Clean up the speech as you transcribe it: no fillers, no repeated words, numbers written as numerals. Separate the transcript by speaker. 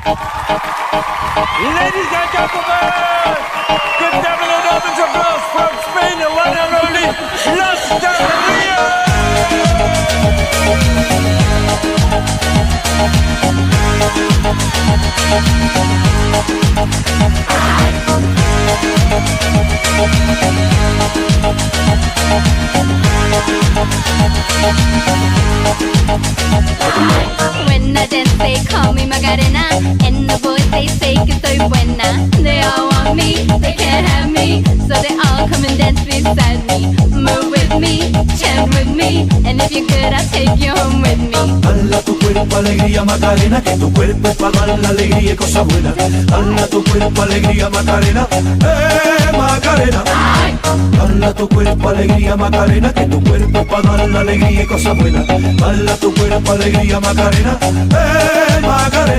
Speaker 1: Ladies and gentlemen, good devil and open to girls from Spain, the one and only Los
Speaker 2: When I dance, they call me Macarena, and the boys they say que soy buena. They all want me, they can't have me, so they all come and dance beside me. Move with me, chant with me, and if you're good, I'll take you home with me.
Speaker 3: Dala tu cuerpo alegría Macarena, que tu cuerpo es para dar la alegría y cosas buenas. Dala tu cuerpo alegría Macarena, Macarena. Dala tu cuerpo alegría Macarena, que tu cuerpo es para dar la alegría y cosas buenas. Dala tu cuerpo alegría Macarena, Macarena.